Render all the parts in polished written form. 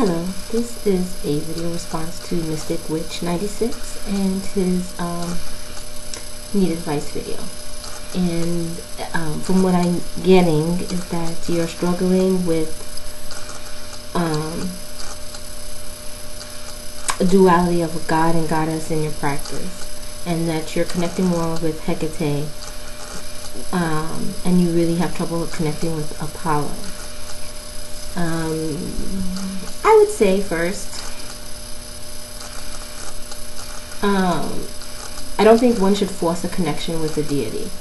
Hello, this is a video response to MysticWitch96 and his need advice video. And from what I'm getting is that you're struggling with a duality of a god and goddess in your practice, and that you're connecting more with Hecate, and you really have trouble connecting with Apollo. I would say first, I don't think one should force a connection with the deity.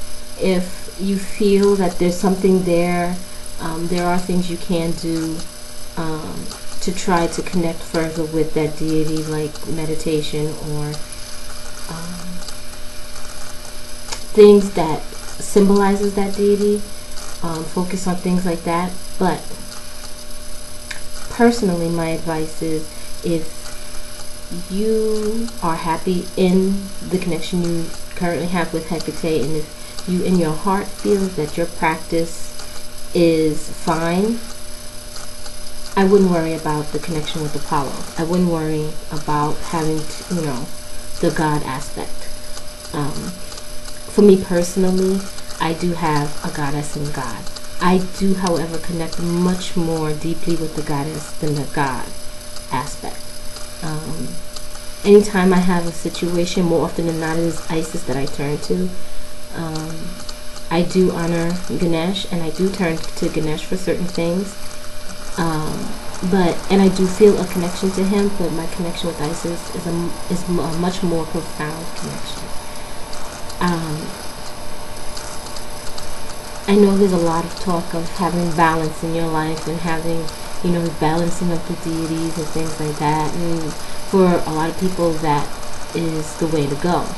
If you feel that there's something there, there are things you can do to try to connect further with that deity, like meditation or things that symbolizes that deity. Focus on things like that. But personally, my advice is, if you are happy in the connection you currently have with Hecate, and if you in your heart feels that your practice is fine, I wouldn't worry about the connection with Apollo. I wouldn't worry about having to, the God aspect. For me personally, I do have a goddess and God. I do, however, connect much more deeply with the goddess than the God aspect. Anytime I have a situation, more often than not, it is Isis that I turn to. I do honor Ganesh, and I do turn to Ganesh for certain things. And I do feel a connection to him, but my connection with Isis is a much more profound connection. I know there's a lot of talk of having balance in your life and having, balancing of the deities and things like that. And for a lot of people, that is the way to go.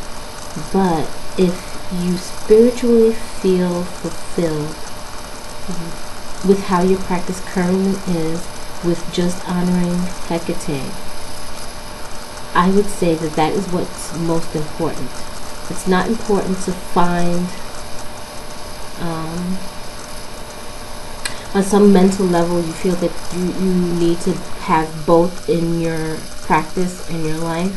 But if you spiritually feel fulfilled with how your practice currently is, with just honoring Hecate, I would say that that is what's most important. It's not important to find on some mental level you feel that you need to have both in your practice and your life.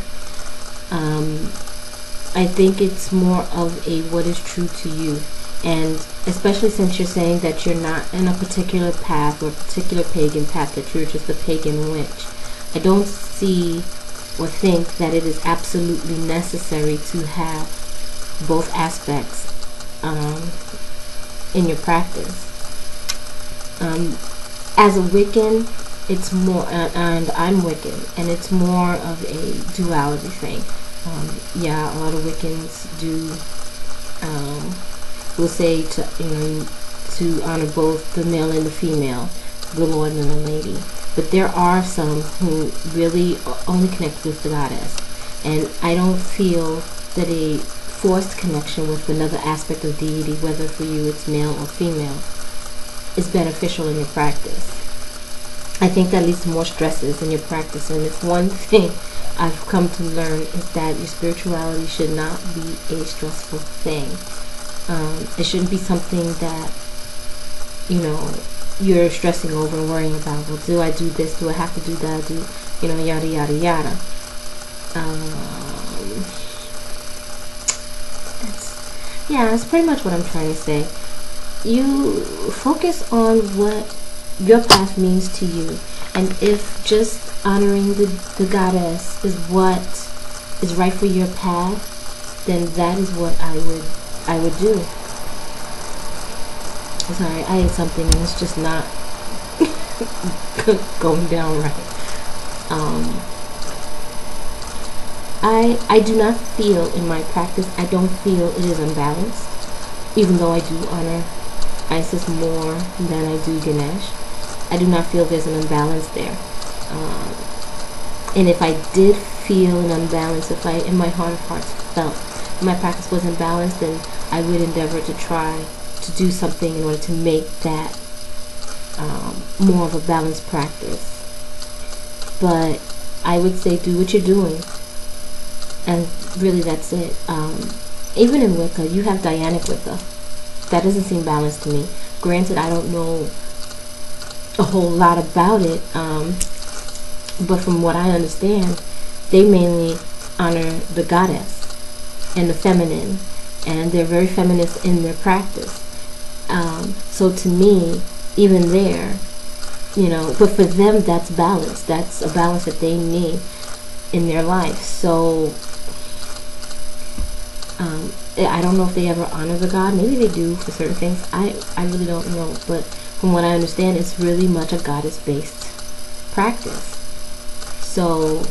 I think it's more of a what is true to you, and especially since you're saying that you're not in a particular path or a particular pagan path, that you're just a pagan witch. I don't see or think that it is absolutely necessary to have both aspects in your practice. As a Wiccan, it's more, and I'm Wiccan, and it's more of a duality thing. Yeah, a lot of Wiccans do will say to honor both the male and the female, the Lord and the Lady. But there are some who really only connect with the goddess, and I don't feel that a forced connection with another aspect of deity, whether for you it's male or female, is beneficial in your practice. I think that leads to more stresses in your practice, and it's one thing I've come to learn, is that your spirituality should not be a stressful thing. It shouldn't be something that you're stressing over and worrying about. Well, do I do this? Do I have to do that? Yada yada yada. That's pretty much what I'm trying to say. You focus on what your path means to you, and if just honoring the goddess is what is right for your path, then that is what I would do. Sorry, I ate something and it's just not going down right. I do not feel in my practice, I don't feel it is unbalanced, even though I do honor Isis more than I do Ganesh. I do not feel there's an imbalance there. And if I did feel an unbalance, if I in my heart of hearts felt my practice wasn't balanced, then I would endeavor to try to do something in order to make that more of a balanced practice. But I would say do what you're doing, and really that's it. Even in Wicca, you have Dianic Wicca. That doesn't seem balanced to me. Granted, I don't know a whole lot about it, But from what I understand, they mainly honor the goddess and the feminine, and they're very feminist in their practice. So to me, even there, you know, but for them, that's balance. That's a balance that they need in their life. So I don't know if they ever honor the god. Maybe they do for certain things. I really don't know. But from what I understand, it's really much a goddess-based practice. So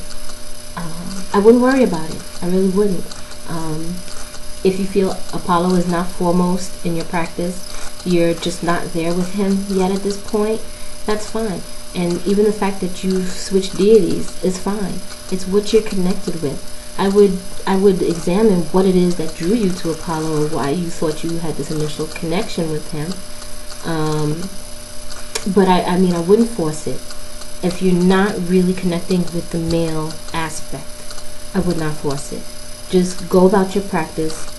I wouldn't worry about it. I really wouldn't. If you feel Apollo is not foremost in your practice, you're just not there with him yet at this point, that's fine. And even the fact that you've switched deities is fine. It's what you're connected with. I would examine what it is that drew you to Apollo, or why you thought you had this initial connection with him. But I mean, I wouldn't force it. If you're not really connecting with the male aspect, I would not force it. Just go about your practice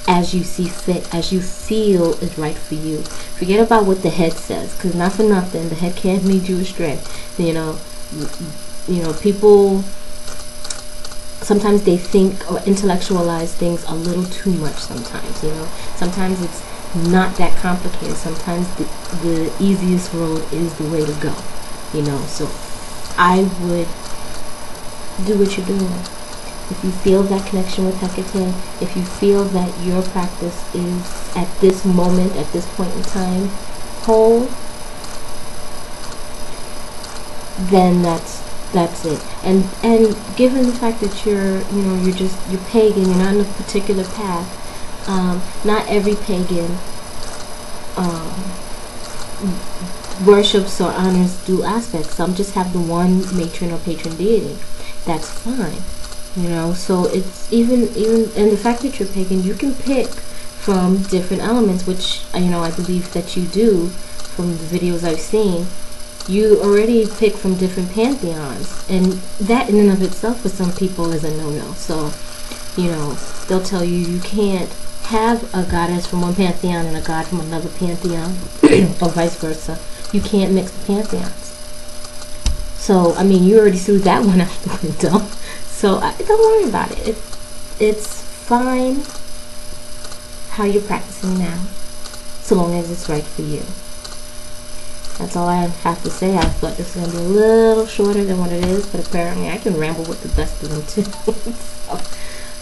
as you see fit, as you feel is right for you. Forget about what the head says, because not for nothing, the head can't lead you astray. You know, people sometimes they think or intellectualize things a little too much. Sometimes, you know, sometimes it's not that complicated. Sometimes the easiest road is the way to go. You know, so I would do what you're doing. If you feel that connection with Hecate, if you feel that your practice is at this moment, at this point in time, whole, then that's it. And given the fact that you're pagan, you're not in a particular path. Not every pagan worships or honors dual aspects. Some just have the one matron or patron deity. That's fine. You know, so it's even and the fact that you're pagan, you can pick from different elements, which I believe that you do from the videos I've seen. You already pick from different pantheons, and that in and of itself for some people is a no-no. So, you know, they'll tell you you can't have a goddess from one pantheon and a god from another pantheon, or vice versa. You can't mix the pantheons. So, I mean, you already threw that one out the window. So don't worry about it. It's fine how you're practicing now, so long as it's right for you. That's all I have to say. I thought this was going to be a little shorter than what it is, but apparently I can ramble with the best of them too.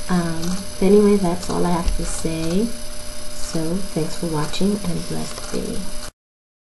So, anyway, that's all I have to say. So thanks for watching, and blessed be.